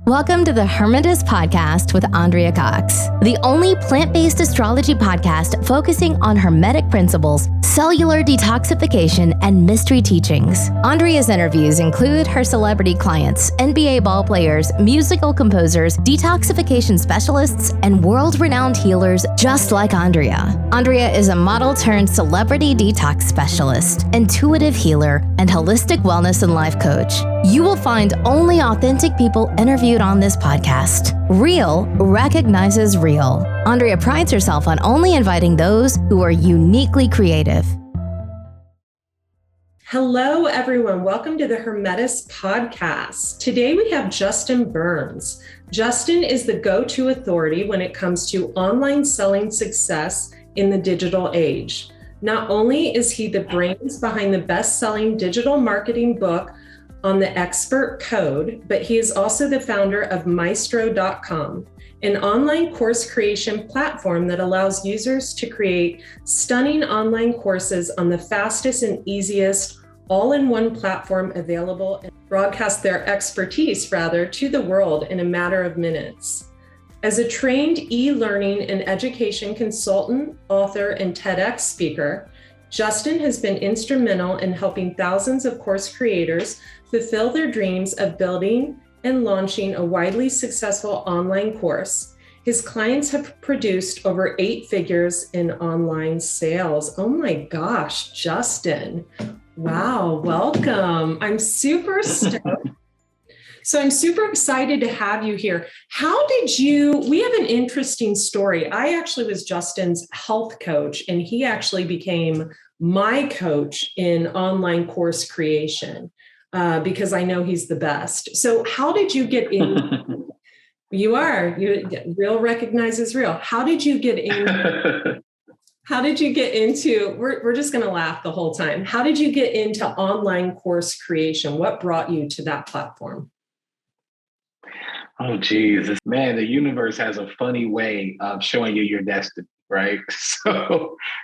Welcome to the Hermitess Podcast with Andrea Cox, the only plant-based astrology podcast focusing on Hermetic principles, cellular detoxification, and mystery teachings. Andrea's interviews include her celebrity clients, NBA ball players, musical composers, detoxification specialists, and world-renowned healers just like Andrea. Andrea is a model-turned-celebrity detox specialist, intuitive healer, and holistic wellness and life coach. You will find only authentic people interviewed on this podcast. Real recognizes real. Andrea prides herself on only inviting those who are uniquely creative. Hello, everyone. Welcome to the Hermitess Podcast. Today we have Justin Burns. Justin is the go-to authority when it comes to online selling success in the digital age. Not only is he the brains behind the best-selling digital marketing book on the expert code, but he is also the founder of Miestro.com, an online course creation platform that allows users to create stunning online courses on the fastest and easiest all-in-one platform available and broadcast their expertise, to the world in a matter of minutes. As a trained e-learning and education consultant, author, and TEDx speaker, Justin has been instrumental in helping thousands of course creators fulfill their dreams of building and launching a widely successful online course. His clients have produced over 8 figures in online sales. Oh my gosh, Justin. Wow, welcome. I'm super stoked. So I'm super excited to have you here. We have an interesting story. I actually was Justin's health coach, and he actually became my coach in online course creation because I know he's the best. So how did you get in? Real recognizes real. How did you get in? How did you get into, we're just going to laugh the whole time. How did you get into online course creation? What brought you to that platform? Oh, geez, man, the universe has a funny way of showing you your destiny, right?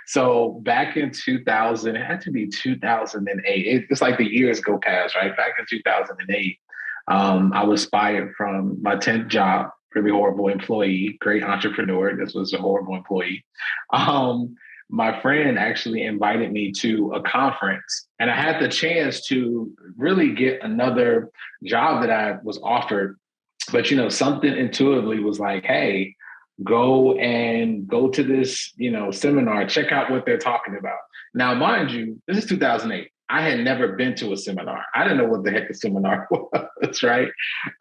So back in 2000, it had to be 2008. It's like the years go past, right? Back in 2008, I was fired from my 10th job, really horrible employee, great entrepreneur. This was a horrible employee. My friend actually invited me to a conference, and I had the chance to really get another job that I was offered. But, something intuitively was like, hey, go to this, seminar, check out what they're talking about. Now, mind you, this is 2008. I had never been to a seminar. I didn't know what the heck a seminar was, right?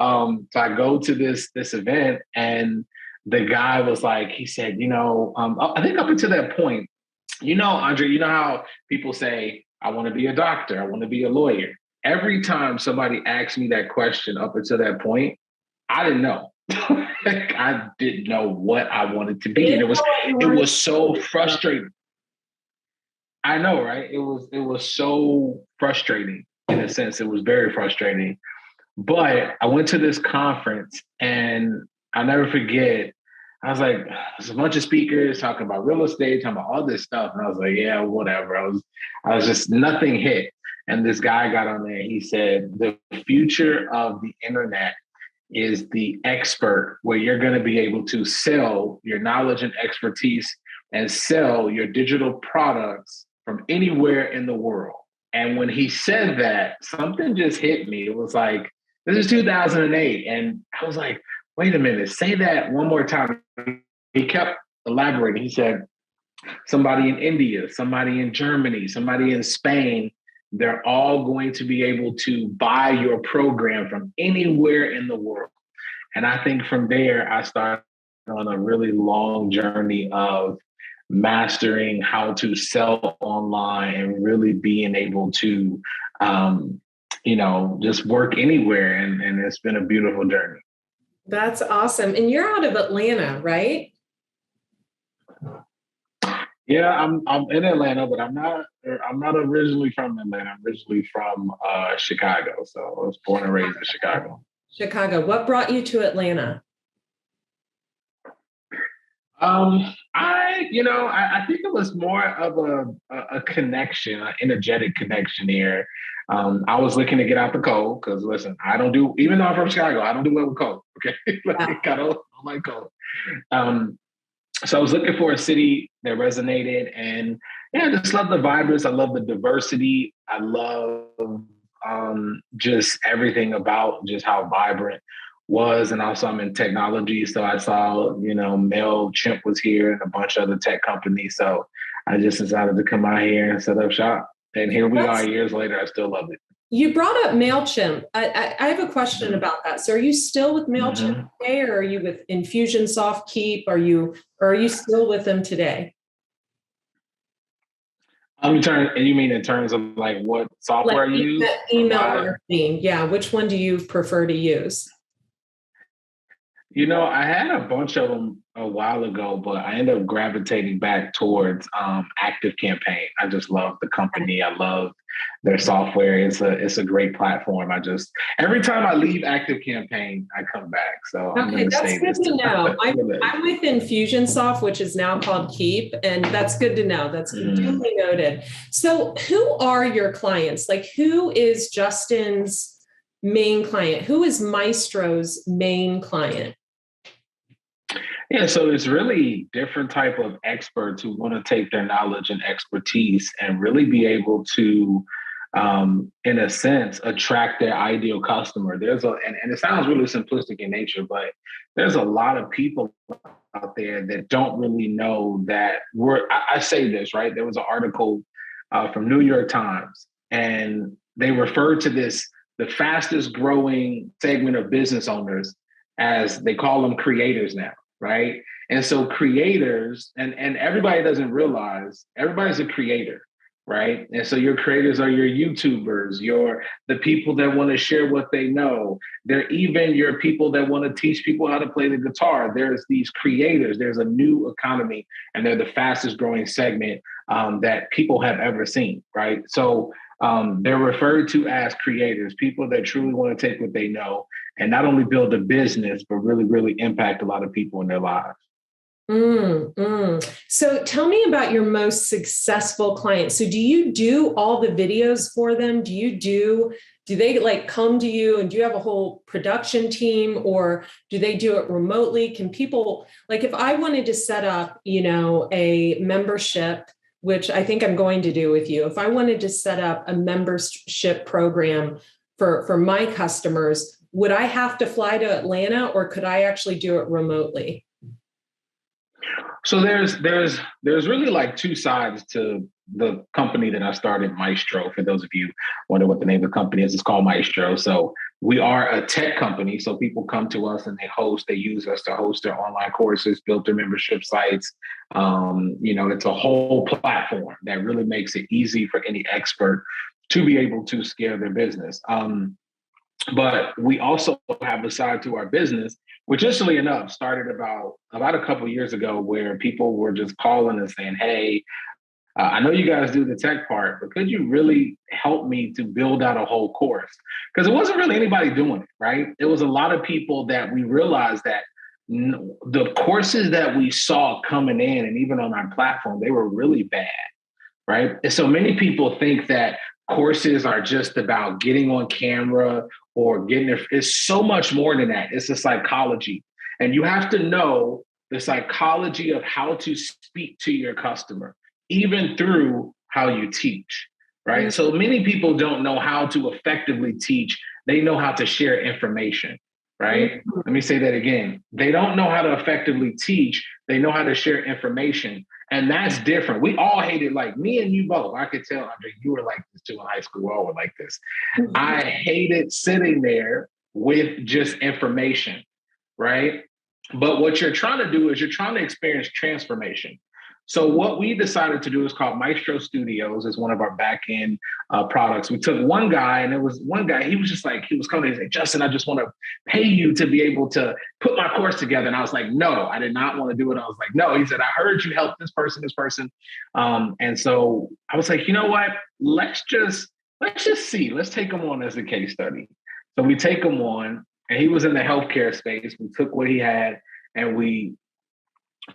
So I go to this event, and the guy was like, he said, I think up until that point, Andrea, how people say, I want to be a doctor, I want to be a lawyer. Every time somebody asked me that question up until that point, I didn't know. I didn't know what I wanted to be. And it was so frustrating. I know, right? It was so frustrating in a sense. It was very frustrating. But I went to this conference, and I'll never forget, I was like, there's a bunch of speakers talking about real estate, talking about all this stuff. And I was like, yeah, whatever. I was just, nothing hit. And this guy got on there, and he said, the future of the internet is the expert, where you're going to be able to sell your knowledge and expertise and sell your digital products from anywhere in the world. And when he said that, something just hit me. It was like, this is 2008. And I was like, wait a minute, say that one more time. He kept elaborating. He said, somebody in India, somebody in Germany, somebody in Spain, they're all going to be able to buy your program from anywhere in the world. And I think from there, I started on a really long journey of mastering how to sell online and really being able to, just work anywhere. And it's been a beautiful journey. That's awesome. And you're out of Atlanta, right? Yeah, I'm in Atlanta, but I'm not originally from Atlanta. I'm originally from Chicago. So I was born and raised in Chicago. Chicago. What brought you to Atlanta? I think it was more of a connection, an energetic connection here. I was looking to get out the cold because, listen, even though I'm from Chicago, I don't do well with cold. Okay. Like, I don't like cold. So I was looking for a city that resonated, and yeah, I just love the vibrance. I love the diversity. I love just everything about just how vibrant was. And also I'm in technology. So I saw, MailChimp was here and a bunch of other tech companies. So I just decided to come out here and set up shop. And here we are years later. I still love it. You brought up MailChimp. I have a question about that. So are you still with MailChimp today, or are you with Infusionsoft, Keep? Or are you still with them today? You mean in terms of like what software you use? Email marketing. Yeah. Which one do you prefer to use? I had a bunch of them a while ago, but I ended up gravitating back towards ActiveCampaign. I just love the company. I love their software. It's a great platform. Every time I leave ActiveCampaign, I come back. So I'm going to say this. That's good to know. I'm with Infusionsoft, which is now called Keep, and that's good to know. That's duly noted. So who are your clients? Like, who is Justin's main client? Who is Miestro's main client? Yeah, so it's really different type of experts who want to take their knowledge and expertise and really be able to, in a sense, attract their ideal customer. And it sounds really simplistic in nature, but there's a lot of people out there that don't really know that I say this, right? There was an article from New York Times, and they referred to the fastest growing segment of business owners as they call them creators now. Right. And so creators and everybody doesn't realize everybody's a creator. Right. And so your creators are your YouTubers, the people that want to share what they know. They're even your people that want to teach people how to play the guitar. There's these creators. There's a new economy, and they're the fastest growing segment that people have ever seen. Right. So they're referred to as creators, people that truly want to take what they know and not only build a business, but really, really impact a lot of people in their lives. So tell me about your most successful clients. So do you do all the videos for them? Do they like come to you, and do you have a whole production team, or do they do it remotely? Can people, like, if I wanted to set up, a membership, which I think I'm going to do with you, if I wanted to set up a membership program for my customers, would I have to fly to Atlanta, or could I actually do it remotely? So there's really like two sides to the company that I started, Miestro. For those of you wonder what the name of the company is, it's called Miestro. So we are a tech company. So people come to us and they use us to host their online courses, build their membership sites. It's a whole platform that really makes it easy for any expert to be able to scale their business. But we also have a side to our business, which, interestingly enough, started about a couple of years ago, where people were just calling and saying, hey, I know you guys do the tech part, but could you really help me to build out a whole course? Because it wasn't really anybody doing it, right? It was a lot of people that we realized that the courses that we saw coming in, and even on our platform, they were really bad, right? And so many people think that courses are just about getting on camera or it's so much more than that. It's a psychology. And you have to know the psychology of how to speak to your customer, even through how you teach, right? Mm-hmm. So many people don't know how to effectively teach. They know how to share information, right? Mm-hmm. Let me say that again. They don't know how to effectively teach. They know how to share information. And that's different. We all hated, like me and you both. I could tell, Andre, you were like this too in high school. We all were like this. Mm-hmm. I hated sitting there with just information, right? But what you're trying to do is you're trying to experience transformation. So what we decided to do is called Miestro Studios as one of our back-end products. We took one guy, and there was one guy, he was coming and saying, Justin, I just want to pay you to be able to put my course together. And I was like, no, I did not want to do it. I was like, no. He said, I heard you help this person. And so I was like, you know what? Let's just see. Let's take him on as a case study. So we take him on, and he was in the healthcare space. We took what he had, and we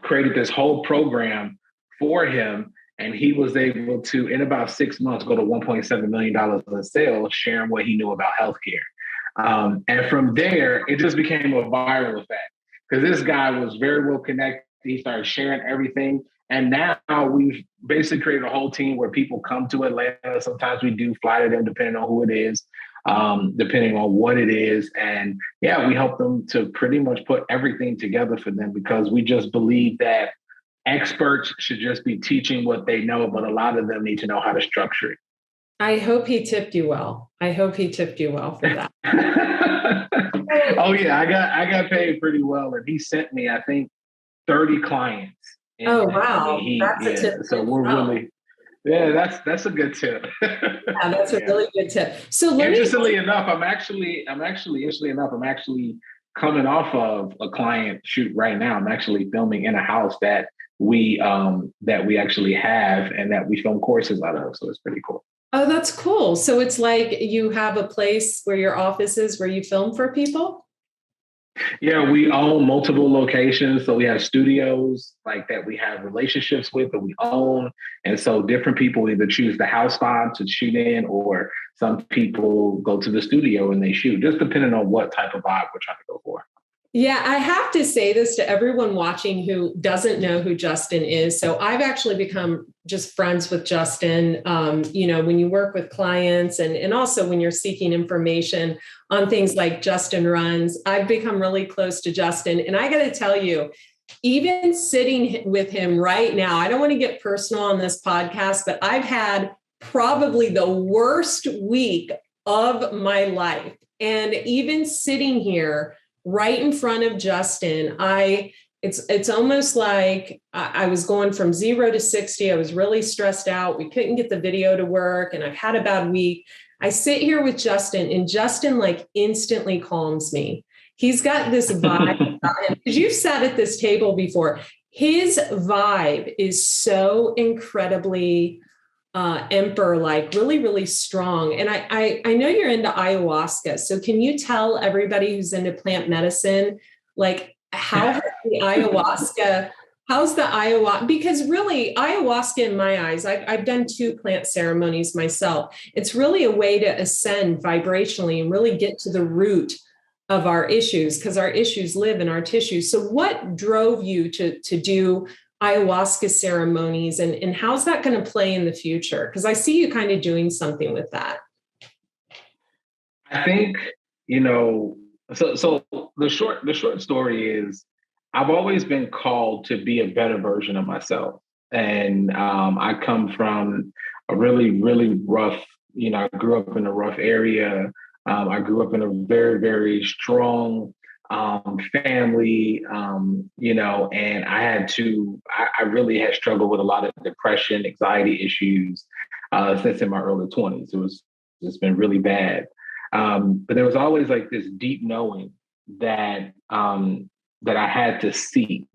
created this whole program for him, and he was able to, in about 6 months, go to $1.7 million in sales, sharing what he knew about healthcare. And from there, it just became a viral effect because this guy was very well connected. He started sharing everything. And now we've basically created a whole team where people come to Atlanta. Sometimes we do fly to them depending on who it is, depending on what it is. And yeah, we help them to pretty much put everything together for them because we just believe that experts should just be teaching what they know, but a lot of them need to know how to structure it. I hope he tipped you well. I hope he tipped you well for that. Oh yeah, I got paid pretty well, and he sent me, I think, 30 clients. And, oh wow, that's a tip. So we're really, that's a good tip. Yeah, that's a really good tip. So interestingly enough, I'm actually coming off of a client shoot right now. I'm actually filming in a house that we actually have and that we film courses out of. So it's pretty cool. Oh, that's cool. So it's like you have a place where your office is where you film for people? Yeah, we own multiple locations. So we have studios like that we have relationships with that we own. And so different people either choose the house vibe to shoot in, or some people go to the studio and they shoot, just depending on what type of vibe we're trying to go for. Yeah, I have to say this to everyone watching who doesn't know who Justin is. So I've actually become just friends with Justin. When you work with clients and also when you're seeking information on things like Justin Runs, I've become really close to Justin. And I got to tell you, even sitting with him right now, I don't want to get personal on this podcast, but I've had probably the worst week of my life. And even sitting here, right in front of Justin, it's almost like I was going from 0 to 60. I was really stressed out. We couldn't get the video to work and I've had a bad week. I sit here with Justin and Justin like instantly calms me. He's got this vibe about him. Because you've sat at this table before. His vibe is so incredibly emperor, like really, really strong. And I know you're into ayahuasca. So can you tell everybody who's into plant medicine, like how's the ayahuasca, because really ayahuasca in my eyes, I've done 2 plant ceremonies myself. It's really a way to ascend vibrationally and really get to the root of our issues because our issues live in our tissues. So what drove you to do ayahuasca ceremonies and how's that going to play in the future? Because I see you kind of doing something with that. I think, so the short story is I've always been called to be a better version of myself. And I come from a really, really rough, I grew up in a rough area. I grew up in a very, very strong family, and I really had struggled with a lot of depression, anxiety issues since in my early 20s. It's been really bad. But there was always like this deep knowing that I had to seek.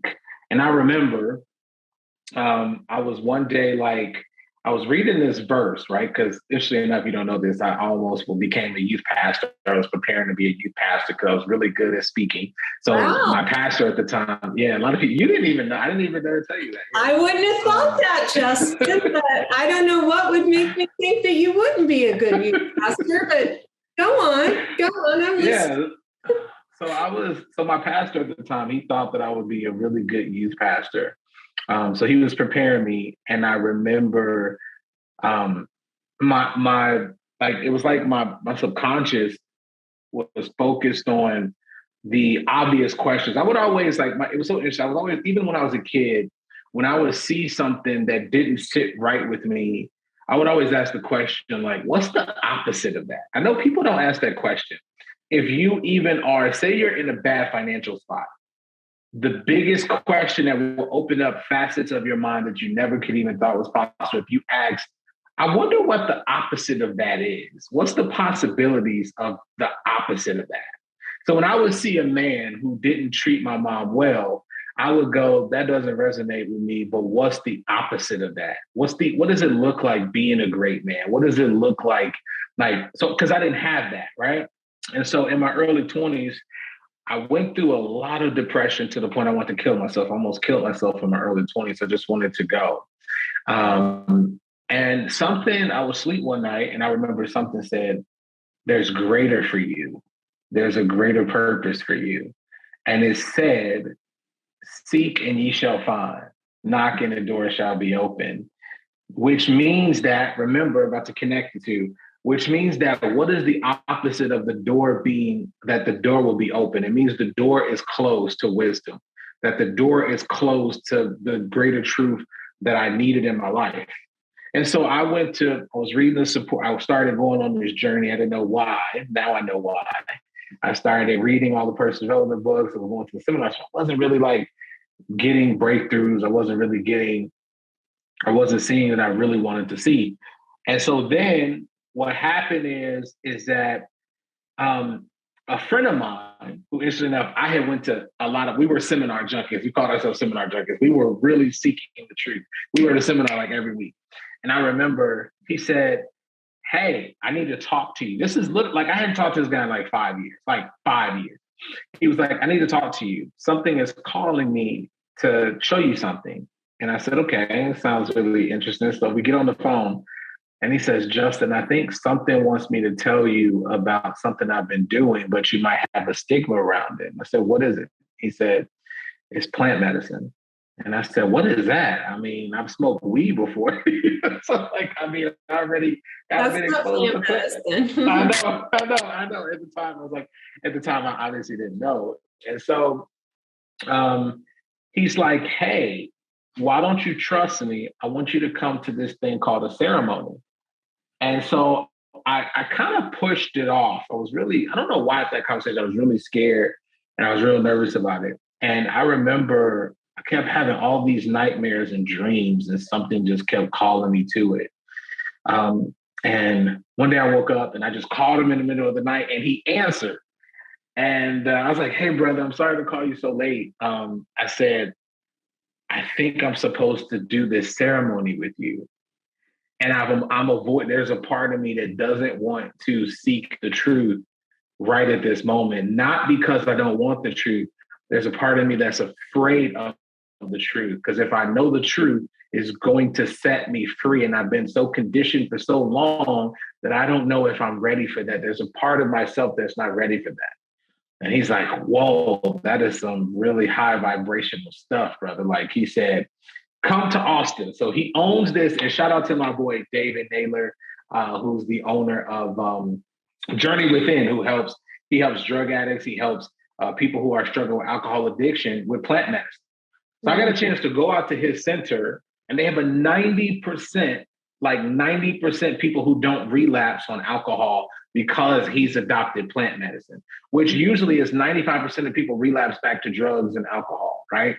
And I remember I was one day I was reading this verse, right? Because interestingly enough, you don't know this, I almost became a youth pastor. I was preparing to be a youth pastor because I was really good at speaking. So my pastor at the time, a lot of people, you didn't even know, I didn't even dare tell you that. I wouldn't have thought that, Justin, but I don't know what would make me think that you wouldn't be a good youth pastor, but go on, I'm listening. So my pastor at the time, he thought that I would be a really good youth pastor. So he was preparing me, and I remember it was like my subconscious was focused on the obvious questions. I would always it was so interesting. I was always, even when I was a kid, when I would see something that didn't sit right with me, I would always ask the question, like, what's the opposite of that? I know people don't ask that question. If you even say you're in a bad financial spot, the biggest question that will open up facets of your mind that you never could even thought was possible, if you ask, I wonder what the opposite of that is. What's the possibilities of the opposite of that? So when I would see a man who didn't treat my mom well, I would go, that doesn't resonate with me, but what's the opposite of that? What does it look like being a great man? What does it look like because I didn't have that, right? And so in my early 20s, I went through a lot of depression to the point I wanted to kill myself. I almost killed myself in my early 20s. I just wanted to go. And I was asleep one night and I remember something said, there's greater for you. there's a greater purpose for you. And it said, seek and ye shall find, knock and the door shall be open, which means that, remember, about to connect the two, which means that what is the opposite of the door being that the door will be open? It means the door is closed to wisdom, that the door is closed to the greater truth that I needed in my life. And so I was reading the support. I started going on this journey. I didn't know why. Now I know why. I started reading all the personal development books. I was going to the seminars. I wasn't really like getting breakthroughs. I wasn't seeing that I really wanted to see. And so then what happened is that a friend of mine, who, interesting enough, I had went to we were seminar junkies. We called ourselves seminar junkies. We were really seeking the truth. We were at a seminar like every week. And I remember he said, hey, I need to talk to you. This is like, I hadn't talked to this guy in like 5 years. He was like, I need to talk to you. Something is calling me to show you something. And I said, okay, it sounds really interesting. So we get on the phone and he says, Justin, I think something wants me to tell you about something I've been doing, but you might have a stigma around it. I said, what is it? He said, it's plant medicine. And I said, what is that? I mean, I've smoked weed before. So like, I mean, I already got been exposed to plant. I know. At the time, I obviously didn't know. And so he's like, hey, why don't you trust me? I want you to come to this thing called a ceremony. And so I kind of pushed it off. I don't know why at that conversation, I was really scared and I was real nervous about it. And I remember I kept having all these nightmares and dreams and something just kept calling me to it. And one day I woke up and I just called him in the middle of the night and he answered. And I was like, hey, brother, I'm sorry to call you so late. I said, I think I'm supposed to do this ceremony with you. And there's a part of me that doesn't want to seek the truth right at this moment, not because I don't want the truth. There's a part of me that's afraid of the truth, because if I know the truth is going to set me free, and I've been so conditioned for so long that I don't know if I'm ready for that. There's a part of myself that's not ready for that. And he's like, whoa, that is some really high vibrational stuff, brother. Like he said, come to Austin. So he owns this, and shout out to my boy, David Naylor, who's the owner of Journey Within, he helps drug addicts. He helps people who are struggling with alcohol addiction with plant medicine. So I got a chance to go out to his center, and they have a 90% people who don't relapse on alcohol because he's adopted plant medicine, which usually is 95% of people relapse back to drugs and alcohol, right?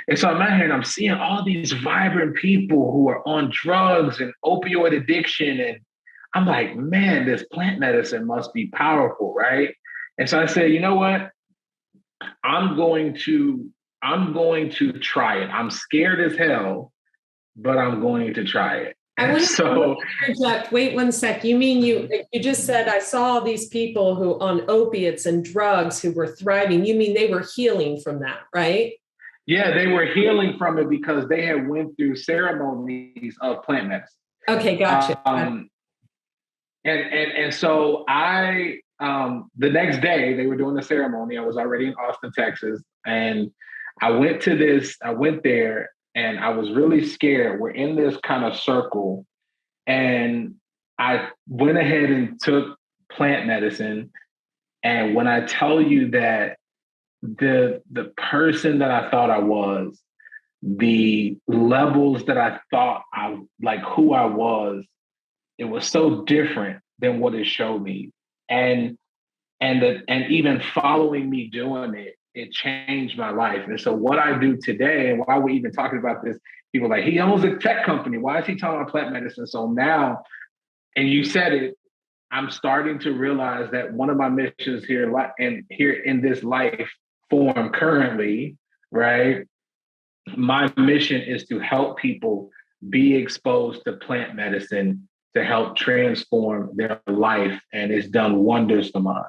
And so I'm out here and I'm seeing all these vibrant people who are on drugs and opioid addiction. And I'm like, man, this plant medicine must be powerful, right? And so I said, you know what? I'm going to try it. I'm scared as hell, but I'm going to try it. I want to interject. Wait 1 sec. You mean you just said, I saw all these people who on opiates and drugs who were thriving. You mean they were healing from that, right? Yeah, they were healing from it because they had went through ceremonies of plant medicine. Okay, gotcha. And so the next day they were doing the ceremony. I was already in Austin, Texas, and I went there and I was really scared. We're in this kind of circle, and I went ahead and took plant medicine. And when I tell you that the person that I thought I was, the levels that I thought who I was, it was so different than what it showed me. And even following me doing it, it changed my life. And so what I do today, and why we're even talking about this, people are like, he owns a tech company. Why is he talking about plant medicine? So now, and you said it, I'm starting to realize that one of my missions here in this life form currently, right? My mission is to help people be exposed to plant medicine to help transform their life. And it's done wonders for mine.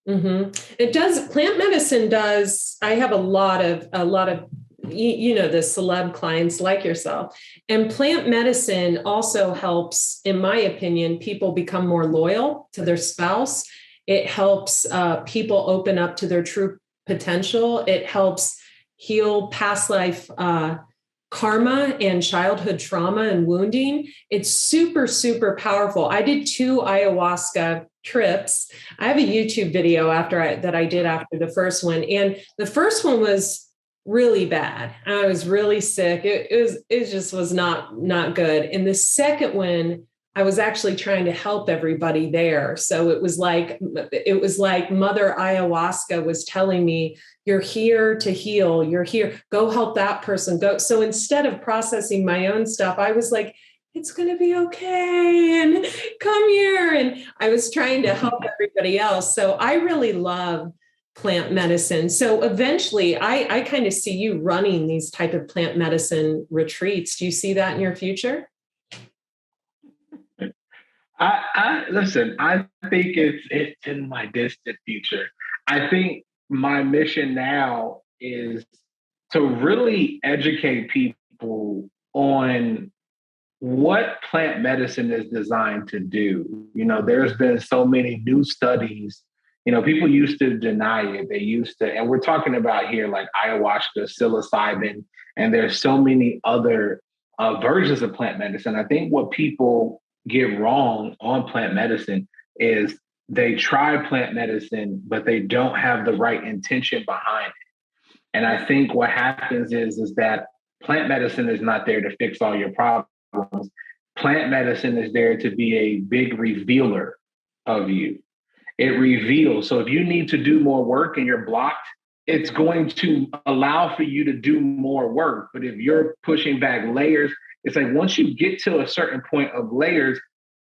Mm-hmm. It does. Plant medicine does. I have a lot of, the celeb clients like yourself, and plant medicine also helps, in my opinion, people become more loyal to their spouse. It helps people open up to their true potential. It helps heal past life karma and childhood trauma and wounding. It's super, super powerful. I did 2 ayahuasca trips. I have a YouTube video that I did after the first one. And the first one was really bad. I was really sick. It just was not good. And the second one, I was actually trying to help everybody there. So it was like Mother Ayahuasca was telling me, you're here to heal. You're here. Go help that person. Go. So instead of processing my own stuff, I was like, it's going to be okay. And come here. And I was trying to help everybody else. So I really love plant medicine. So eventually I kind of see you running these type of plant medicine retreats. Do you see that in your future? I listen, I think it's in my distant future. I think my mission now is to really educate people on what plant medicine is designed to do. There's been so many new studies. People used to deny it. They used to, and we're talking about here like ayahuasca, psilocybin, and there's so many other versions of plant medicine. I think what people get wrong on plant medicine is they try plant medicine, but they don't have the right intention behind it. And I think what happens is that plant medicine is not there to fix all your problems. Plant medicine is there to be a big revealer of you. It reveals. So if you need to do more work and you're blocked, it's going to allow for you to do more work. But if you're pushing back layers, it's like once you get to a certain point of layers,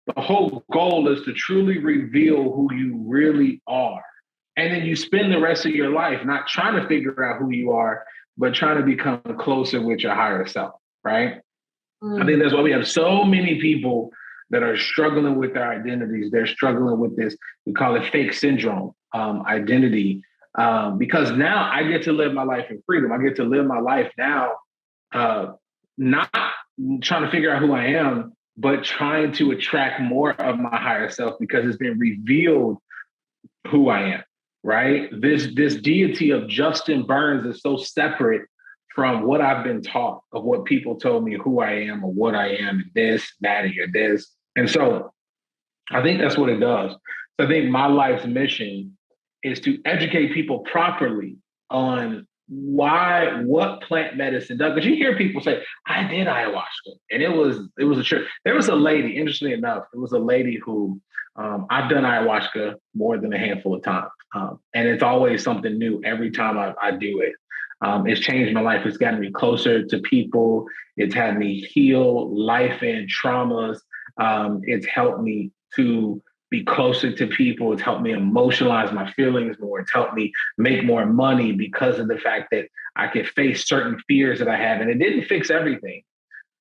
the whole goal is to truly reveal who you really are. And then you spend the rest of your life not trying to figure out who you are, but trying to become closer with your higher self, right? I think that's why we have so many people that are struggling with their identities. They're struggling with this, we call it fake syndrome identity, because now I get to live my life in freedom. I get to live my life now, not trying to figure out who I am, but trying to attract more of my higher self because it's been revealed who I am, right? This deity of Justin Burns is so separate from what I've been taught, of what people told me who I am or what I am, this, that, and you're this. And so I think that's what it does. So I think my life's mission is to educate people properly on what plant medicine does. Because you hear people say, I did ayahuasca, and it was a trip. There was a lady, interestingly enough, it was a lady who I've done ayahuasca more than a handful of times. And it's always something new every time I do it. It's changed my life. It's gotten me closer to people. It's had me heal life and traumas. It's helped me to be closer to people. It's helped me emotionalize my feelings more. It's helped me make more money because of the fact that I could face certain fears that I have. And it didn't fix everything,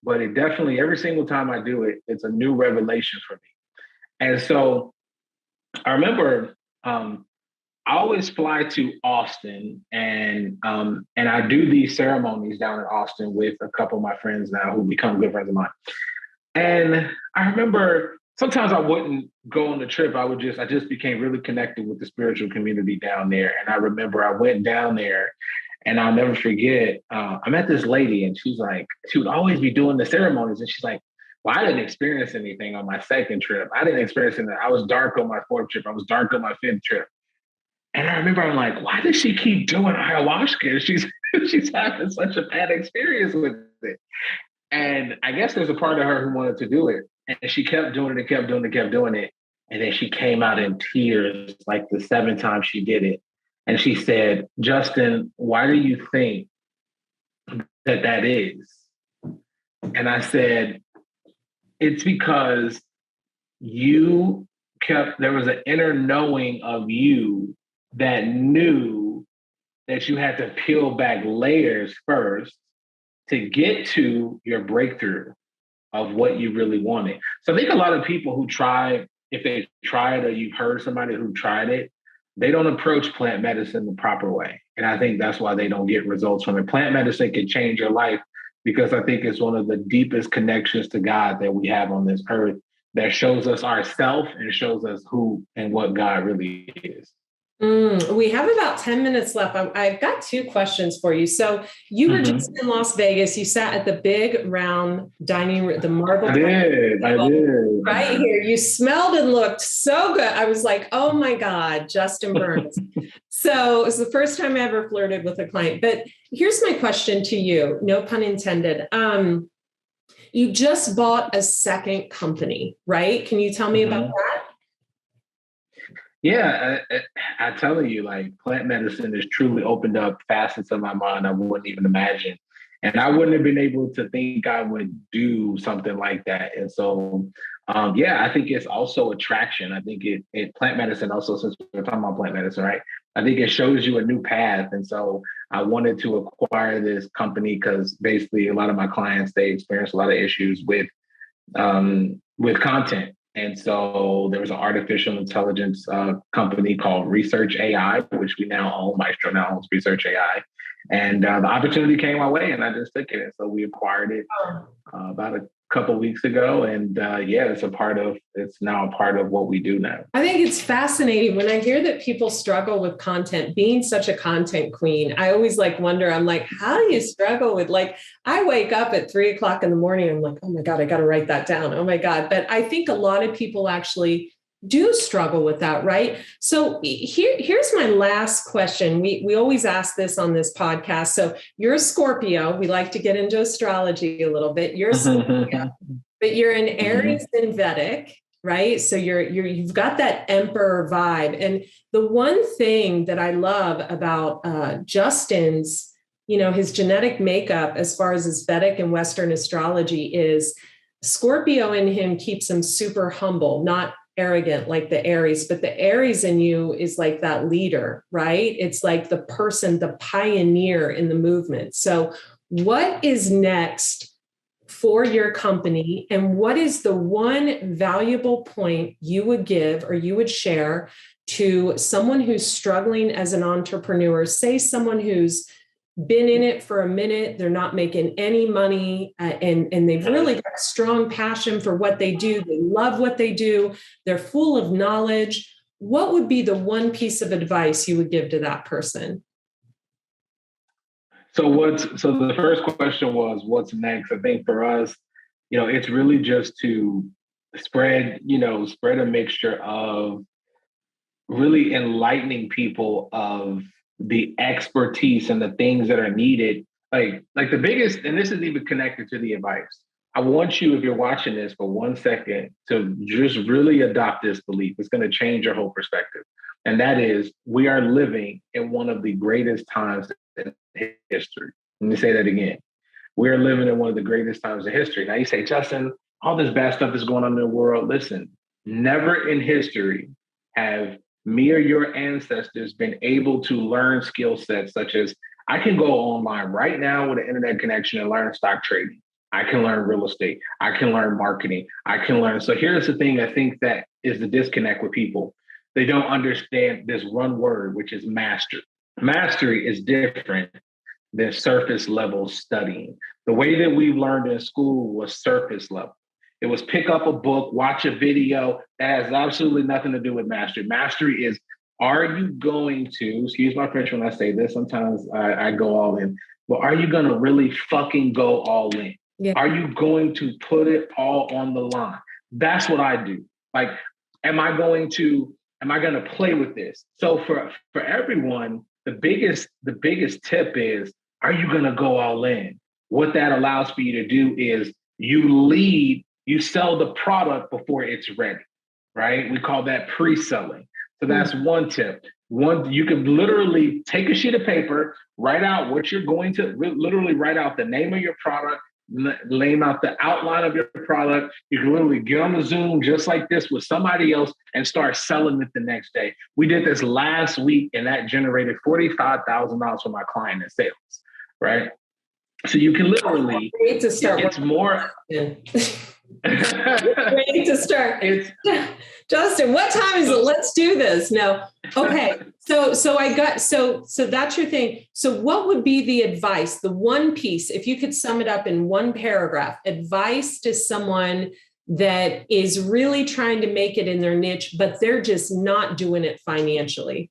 but it definitely, every single time I do it, it's a new revelation for me. And so I remember I always fly to Austin, and I do these ceremonies down in Austin with a couple of my friends now who become good friends of mine. And I remember sometimes I wouldn't go on the trip. I just became really connected with the spiritual community down there. And I remember I went down there, and I'll never forget, I met this lady, and she would always be doing the ceremonies. And she's like, well, I didn't experience anything on my second trip. I didn't experience anything. I was dark on my fourth trip. I was dark on my fifth trip. And I remember I'm like, why does she keep doing ayahuasca? She's having such a bad experience with it. And I guess there's a part of her who wanted to do it. And she kept doing it and kept doing it and kept doing it. And then she came out in tears like the 7th time she did it. And she said, Justin, why do you think that is? And I said, it's because there was an inner knowing of you that knew that you had to peel back layers first to get to your breakthrough of what you really wanted. So I think a lot of people who try, if they try it or you've heard somebody who tried it, they don't approach plant medicine the proper way. And I think that's why they don't get results from it. Plant medicine can change your life because I think it's one of the deepest connections to God that we have on this earth. that shows us ourself and shows us who and what God really is. We have about 10 minutes left. I've got two questions for you. So you were just in Las Vegas. You sat at the big round dining room, the marble. I did. Right here. You smelled and looked so good. I was like, oh my God, Justin Burns. So it was the first time I ever flirted with a client. But here's my question to you. No pun intended. You just bought a second company, right? Can you tell me about that? Yeah, I tell you, like plant medicine has truly opened up facets of my mind I wouldn't even imagine. And I wouldn't have been able to think I would do something like that. And so, I think it's also attraction. I think it plant medicine also, since we're talking about plant medicine, right? I think it shows you a new path. And so I wanted to acquire this company because basically a lot of my clients, they experience a lot of issues with content. And so there was an artificial intelligence company called Research AI, which we now own. Miestro now owns Research AI. And the opportunity came my way and I just took it. And so we acquired it about a couple of weeks ago. And it's now a part of what we do now. I think it's fascinating when I hear that people struggle with content. Being such a content queen, I always wonder, I'm like, how do you struggle with I wake up at 3:00 in the morning. I'm like, oh my God, I got to write that down. Oh my God. But I think a lot of people actually do struggle with that, right? So here's my last question. We always ask this on this podcast. So you're a Scorpio. We like to get into astrology a little bit. You're a Scorpio, but you're an Aries in Vedic, right? So you've got that emperor vibe. And the one thing that I love about Justin's, his genetic makeup, as far as his Vedic and Western astrology, is Scorpio in him keeps him super humble, not arrogant like the Aries, but the Aries in you is like that leader, right? It's like the person, the pioneer in the movement. So what is next for your company? And what is the one valuable point you would give or you would share to someone who's struggling as an entrepreneur? Say someone who's been in it for a minute, they're not making any money, and they've really got a strong passion for what they do. They love what they do. They're full of knowledge. What would be the one piece of advice you would give to that person? So the first question was, what's next? I think for us, it's really just to spread a mixture of really enlightening people of the expertise and the things that are needed. Like the biggest, and this is even connected to the advice. I want you, if you're watching this for 1 second, to just really adopt this belief. It's going to change your whole perspective. And that is, we are living in one of the greatest times in history. Let me say that again. We're living in one of the greatest times in history. Now you say, Justin, all this bad stuff is going on in the world. Listen, never in history have me or your ancestors been able to learn skill sets such as, I can go online right now with an internet connection and learn stock trading. I can learn real estate. I can learn marketing. I can learn. So here's the thing I think that is the disconnect with people. They don't understand this one word, which is mastery. Mastery is different than surface level studying. The way that we learned in school was surface level. It was pick up a book, watch a video. That has absolutely nothing to do with mastery. Mastery is, are you going to, excuse my French when I say this, sometimes I go all in, but are you going to really fucking go all in? Yeah. Are you going to put it all on the line? That's what I do. Am I going to play with this? So for everyone, the biggest tip is, are you going to go all in? What that allows for you to do is you sell the product before it's ready, right? We call that pre-selling. So that's one tip. You can literally take a sheet of paper, write out what you're going to, literally write out the name of your product, lay out the outline of your product. You can literally get on the Zoom just like this with somebody else and start selling it the next day. We did this last week and that generated $45,000 for my client in sales, right? So you can literally, it's more... Ready to start. Justin, what time is it? Let's do this. No. Okay. So that's your thing. So what would be the advice, the one piece, if you could sum it up in one paragraph, advice to someone that is really trying to make it in their niche, but they're just not doing it financially?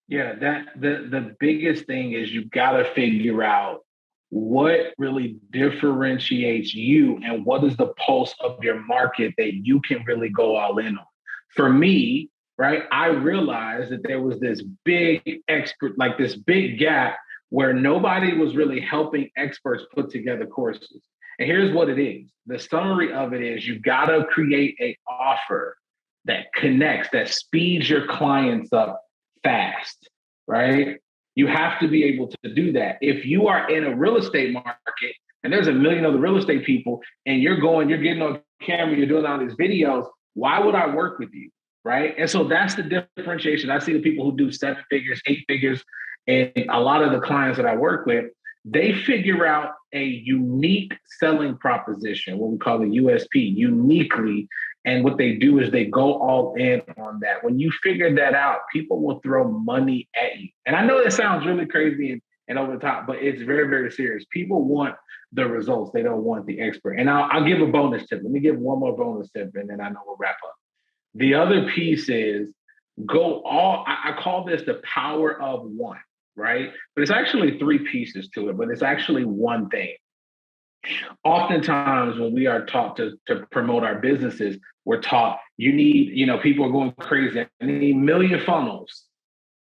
Yeah, the biggest thing is you've got to figure out what really differentiates you and what is the pulse of your market that you can really go all in on. For me, right, I realized that there was this big this big gap where nobody was really helping experts put together courses. And here's what it is. The summary of it is you've got to create an offer that connects, that speeds your clients up fast, right? You have to be able to do that. If you are in a real estate market and there's a million other real estate people and you're getting on camera, you're doing all these videos, why would I work with you, right? And so that's the differentiation. I see the people who do 7 figures, 8 figures, and a lot of the clients that I work with, they figure out a unique selling proposition, what we call a USP, uniquely. And what they do is they go all in on that. When you figure that out, people will throw money at you. And I know that sounds really crazy and over the top, but it's very, very serious. People want the results. They don't want the expert. And I'll give a bonus tip. Let me give one more bonus tip, and then I know we'll wrap up. The other piece is I call this the power of one, right? But it's actually 3 pieces to it, but it's actually one thing. Oftentimes when we are taught to promote our businesses, we're taught you need, people are going crazy. I need 1 million funnels.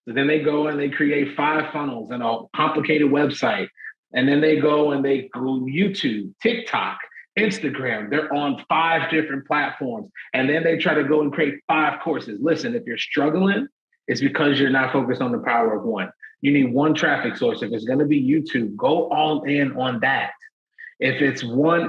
So then they go and they create 5 funnels and a complicated website. And then they go YouTube, TikTok, Instagram. They're on 5 different platforms. And then they try to go and create 5 courses. Listen, if you're struggling, it's because you're not focused on the power of one. You need one traffic source. If it's going to be YouTube, go all in on that. If it's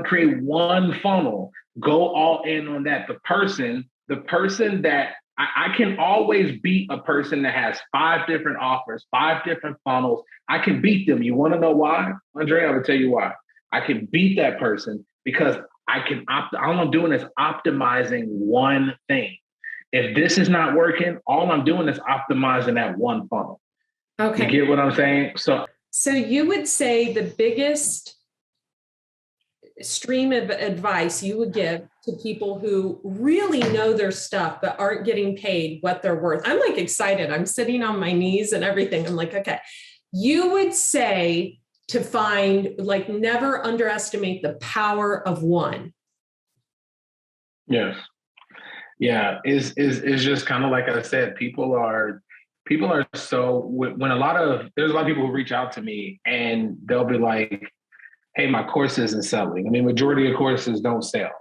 create one funnel, go all in on that. The person that I can always beat a person that has 5 different offers, 5 different funnels. I can beat them. You want to know why? Andrea, I will tell you why. I can beat that person because all I'm doing is optimizing one thing. If this is not working, all I'm doing is optimizing that one funnel. Okay. You get what I'm saying? So you would say the biggest stream of advice you would give to people who really know their stuff but aren't getting paid what they're worth. I'm like excited. I'm sitting on my knees and everything. I'm like, okay. You would say to find, never underestimate the power of one. Yes. Yeah. It's just kind of like I said, people are so, there's a lot of people who reach out to me and they'll be like, hey, my course isn't selling. I mean, majority of courses don't sell.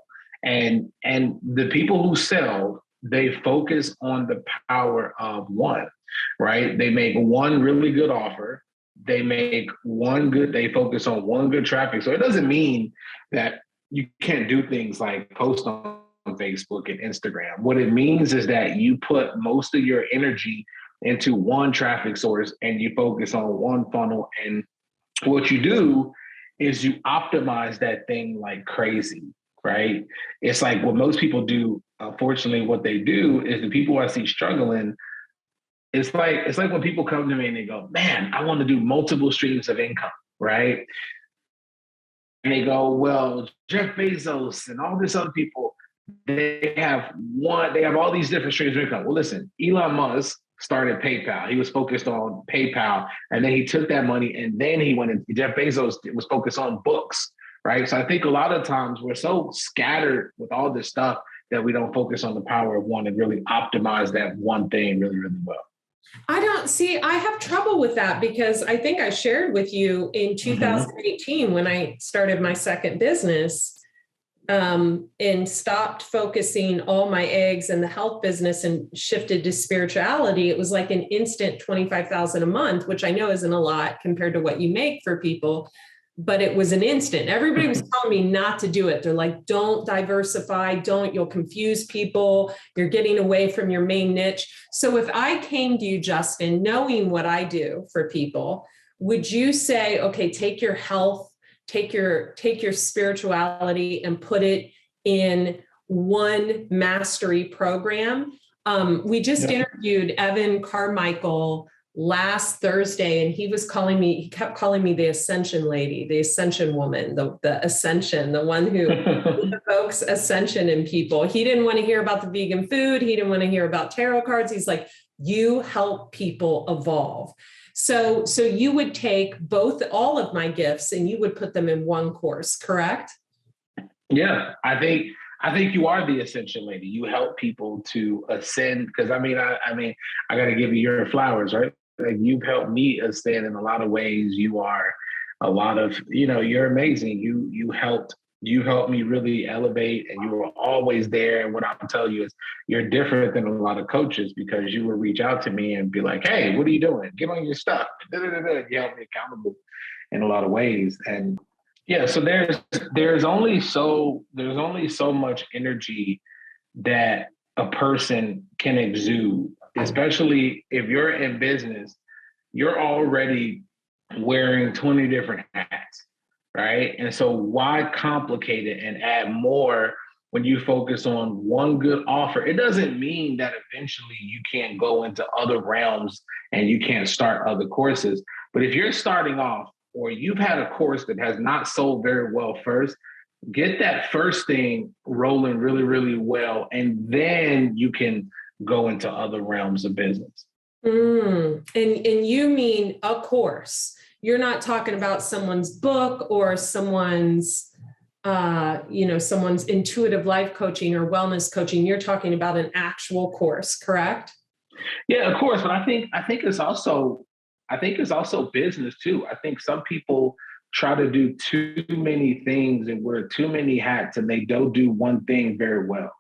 And the people who sell, they focus on the power of one, right? They make one really good offer. They focus on one good traffic. So it doesn't mean that you can't do things like post on Facebook and Instagram. What it means is that you put most of your energy into one traffic source and you focus on one funnel. And what you do is you optimize that thing like crazy, right? It's like what most people do. Unfortunately, what they do is the people I see struggling, it's like when people come to me and they go, man, I want to do multiple streams of income, right? And they go, well, Jeff Bezos and all these other people, they have all these different streams of income. Well, listen, Elon Musk started PayPal. He was focused on PayPal, and then he took that money and then he went into Jeff Bezos was focused on books, right? So I think a lot of times we're so scattered with all this stuff that we don't focus on the power of one and really optimize that one thing really, really well. I have trouble with that because I think I shared with you in 2018 when I started my second business, and stopped focusing all my eggs in the health business and shifted to spirituality. It was like an instant $25,000 a month, which I know isn't a lot compared to what you make for people, but it was an instant. Everybody was telling me not to do it. They're like, don't diversify, you'll confuse people. You're getting away from your main niche. So if I came to you, Justin, knowing what I do for people, would you say, okay, take your health, take your spirituality and put it in one mastery program? We just interviewed Evan Carmichael last Thursday, and he kept calling me the ascension lady, the ascension woman, the ascension, the one who evokes ascension in people. He didn't want to hear about the vegan food. He didn't want to hear about tarot cards. He's like, you help people evolve. So you would take all of my gifts and you would put them in one course, correct? Yeah, I think you are the ascension lady. You help people to ascend, because I got to give you your flowers, right? Like, you've helped me ascend in a lot of ways. You are you're amazing. You helped me really elevate, and you were always there. And what I'll tell you is you're different than a lot of coaches, because you will reach out to me and be like, hey, what are you doing? Get on your stuff. You help me accountable in a lot of ways. And yeah, so there's only so much energy that a person can exude, especially if you're in business. You're already wearing 20 different hats, right? And so why complicate it and add more when you focus on one good offer? It doesn't mean that eventually you can't go into other realms and you can't start other courses. But if you're starting off, or you've had a course that has not sold very well first, get that first thing rolling really, really well, and then you can go into other realms of business. And you mean a course. You're not talking about someone's book or someone's intuitive life coaching or wellness coaching. You're talking about an actual course, correct? Yeah, of course. But I think it's also business too. I think some people try to do too many things and wear too many hats, and they don't do one thing very well.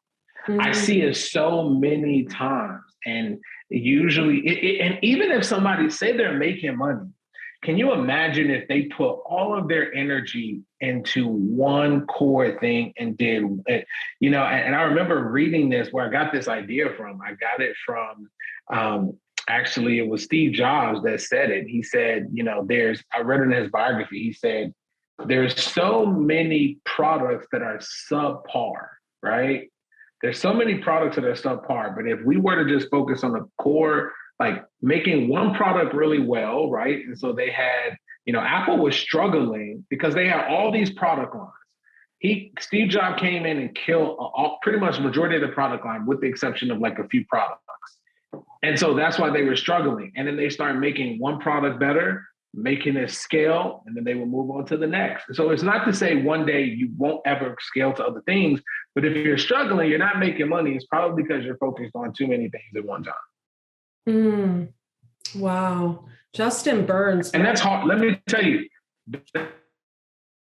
Mm-hmm. I see it so many times. And usually, and even if somebody say they're making money, can you imagine if they put all of their energy into one core thing and did, and I remember reading this, where I got this idea from. I got it from, actually, it was Steve Jobs that said it. He said, I read in his biography, he said, there's so many products that are subpar, right? There's so many products that are subpar, but if we were to just focus on the core, like making one product really well, right? And so they had, Apple was struggling because they had all these product lines. Steve Jobs came in and killed pretty much the majority of the product line, with the exception of like a few products. And so that's why they were struggling. And then they started making one product better, making it scale, and then they will move on to the next. So it's not to say one day you won't ever scale to other things, but if you're struggling, you're not making money, it's probably because you're focused on too many things at one time. Wow. Justin Burns. And that's hard. Let me tell you,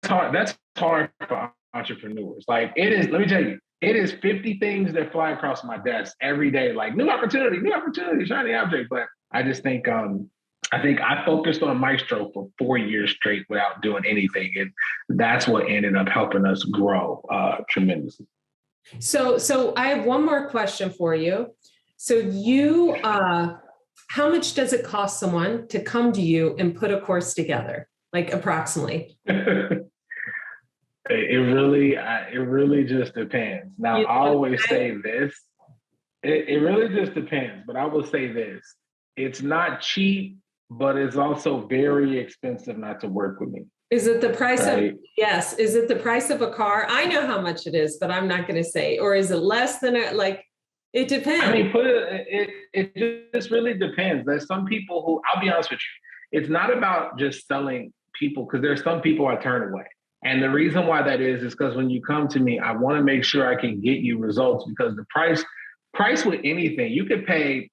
that's hard for entrepreneurs. Like, it is, let me tell you, it is 50 things that fly across my desk every day, like new opportunity, shiny object. But I just think, I focused on Miestro for 4 years straight without doing anything. And that's what ended up helping us grow tremendously. So I have one more question for you. So you, how much does it cost someone to come to you and put a course together? Like, approximately? It really just depends. Now, I always say this, it really just depends, but I will say this, it's not cheap, but it's also very expensive not to work with me. Is it the price of, yes, is it the price of a car? I know how much it is, but I'm not going to say, or is it less than it depends. I mean, it just really depends. There's some people who, I'll be honest with you, it's not about just selling people, because there's some people I turn away. And the reason why that is because when you come to me, I want to make sure I can get you results, because the price with anything, you could pay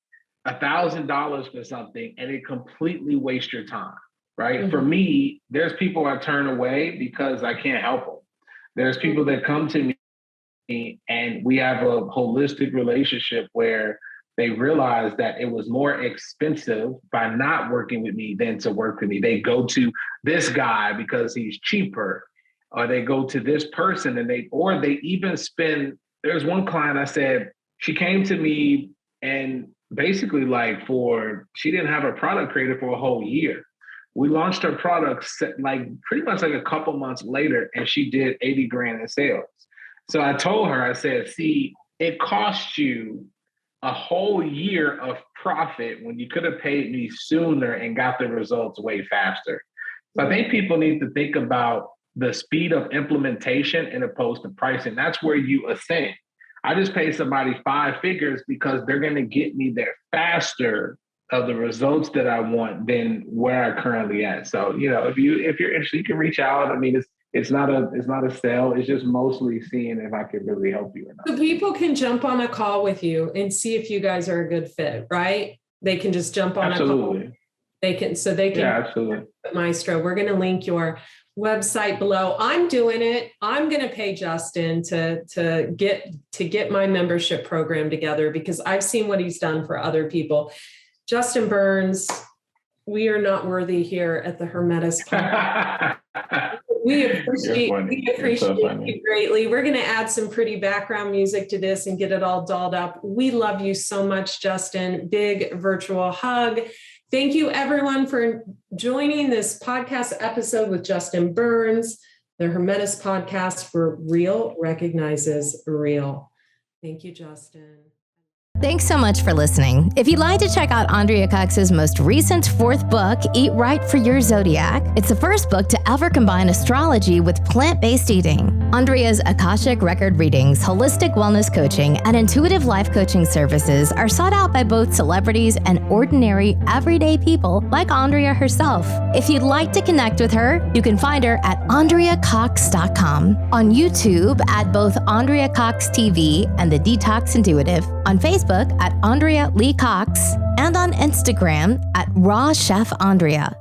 $1,000 for something and it completely wastes your time, right? Mm-hmm. For me, there's people I turn away because I can't help them. There's people that come to me and we have a holistic relationship where they realize that it was more expensive by not working with me than to work with me. They go to this guy because he's cheaper, or they go to this person and they even spend. There's one client, I said, she came to me and basically she didn't have her product created for a whole year. We launched her product pretty much a couple months later, and she did 80 grand in sales. So I told her, I said, see, it costs you a whole year of profit when you could have paid me sooner and got the results way faster. So I think people need to think about the speed of implementation as opposed to pricing. That's where you ascend. I just pay somebody 5 figures because they're going to get me there faster of the results that I want than where I currently at. So, you know, if you're interested, you can reach out. I mean, it's not a sale. It's just mostly seeing if I can really help you or not. So people can jump on a call with you and see if you guys are a good fit, right? They can just jump on a call. They can yeah, absolutely. Maestro. We're going to link your website below. I'm doing it. I'm going to pay Justin to get my membership program together because I've seen what he's done for other people. Justin Burns, we are not worthy here at the Hermitess Podcast. We appreciate you greatly. We're going to add some pretty background music to this and get it all dolled up. We love you so much, Justin. Big virtual hug. Thank you, everyone, for joining this podcast episode with Justin Burns, the Hermitess Podcast, where real recognizes real. Thank you, Justin. Thanks so much for listening. If you'd like to check out Andrea Cox's most recent 4th book, Eat Right for Your Zodiac, it's the first book to ever combine astrology with plant-based eating. Andrea's Akashic record readings, holistic wellness coaching, and intuitive life coaching services are sought out by both celebrities and ordinary, everyday people like Andrea herself. If you'd like to connect with her, you can find her at AndreaCox.com, on YouTube at both Andrea Cox TV and The Detox Intuitive, on Facebook at Andrea Lee Cox, and on Instagram at Raw Chef Andrea.